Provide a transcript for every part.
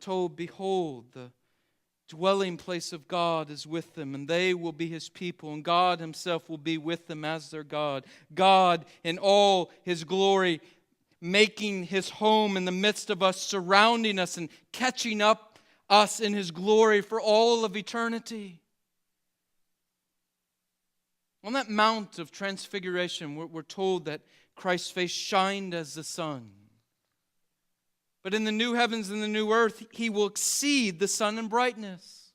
told, "Behold, the dwelling place of God is with them, and they will be His people, and God Himself will be with them as their God." God in all His glory, making His home in the midst of us, surrounding us and catching up us in His glory for all of eternity. On that Mount of Transfiguration, we're told that Christ's face shined as the sun. But in the new heavens and the new earth, He will exceed the sun in brightness.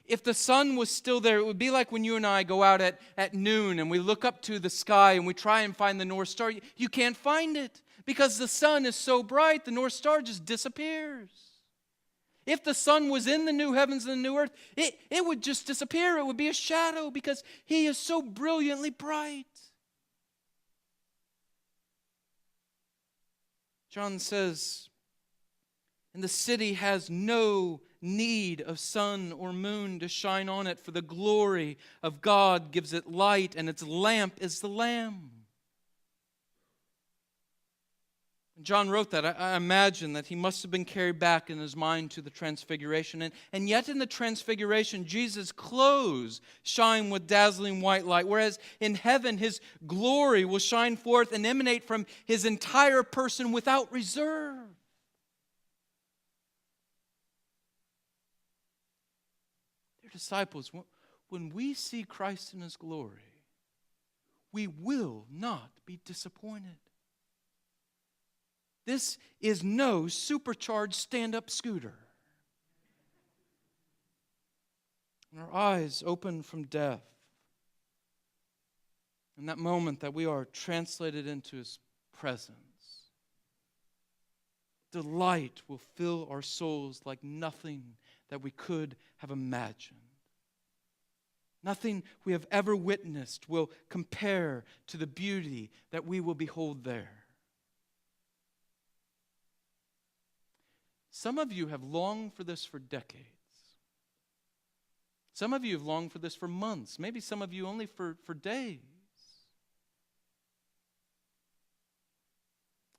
If the sun was still there, it would be like when you and I go out at noon and we look up to the sky and we try and find the North Star. You can't find it because the sun is so bright, the North Star just disappears. If the sun was in the new heavens and the new earth, it would just disappear. It would be a shadow because He is so brilliantly bright. John says, "And the city has no need of sun or moon to shine on it, for the glory of God gives it light, and its lamp is the Lamb." John wrote that. I imagine that he must have been carried back in his mind to the Transfiguration. And yet in the Transfiguration, Jesus' clothes shine with dazzling white light, whereas in heaven, His glory will shine forth and emanate from His entire person without reserve. Dear disciples, when we see Christ in His glory, we will not be disappointed. This is no supercharged stand-up scooter. And our eyes open from death. In that moment that we are translated into His presence, delight will fill our souls like nothing that we could have imagined. Nothing we have ever witnessed will compare to the beauty that we will behold there. Some of you have longed for this for decades. Some of you have longed for this for months. Maybe some of you only for days.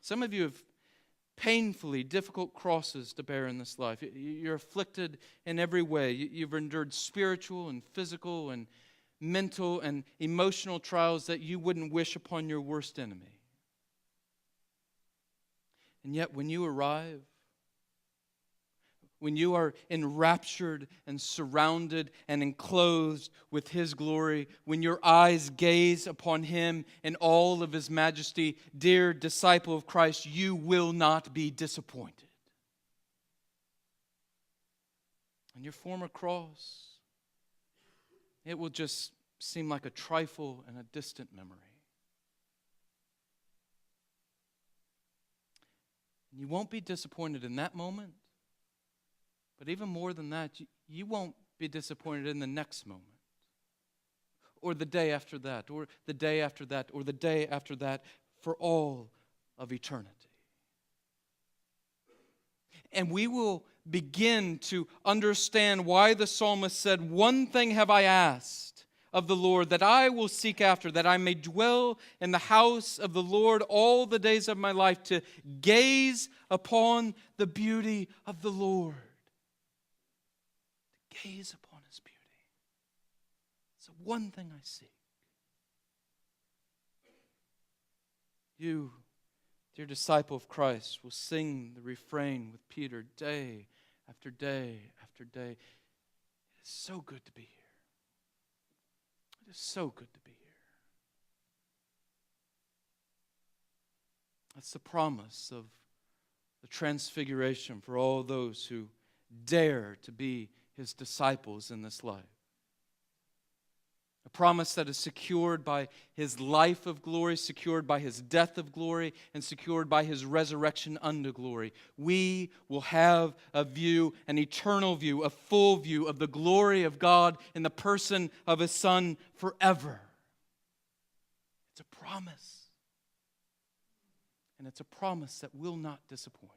Some of you have painfully difficult crosses to bear in this life. You're afflicted in every way. You've endured spiritual and physical and mental and emotional trials that you wouldn't wish upon your worst enemy. And yet when you arrive, when you are enraptured and surrounded and enclosed with His glory, when your eyes gaze upon Him in all of His majesty, dear disciple of Christ, you will not be disappointed. And your former cross, it will just seem like a trifle and a distant memory. And you won't be disappointed in that moment. But even more than that, you won't be disappointed in the next moment, or the day after that, or the day after that, or the day after that, for all of eternity. And we will begin to understand why the psalmist said, "One thing have I asked of the Lord, that I will seek after, that I may dwell in the house of the Lord all the days of my life, to gaze upon the beauty of the Lord." Gaze upon His beauty. It's the one thing I seek. You, dear disciple of Christ, will sing the refrain with Peter day after day after day. It is so good to be here. It is so good to be here. That's the promise of the Transfiguration for all those who dare to be His disciples in this life. A promise that is secured by His life of glory, secured by His death of glory, and secured by His resurrection unto glory. We will have a view, an eternal view, a full view of the glory of God in the person of His Son forever. It's a promise. And it's a promise that will not disappoint.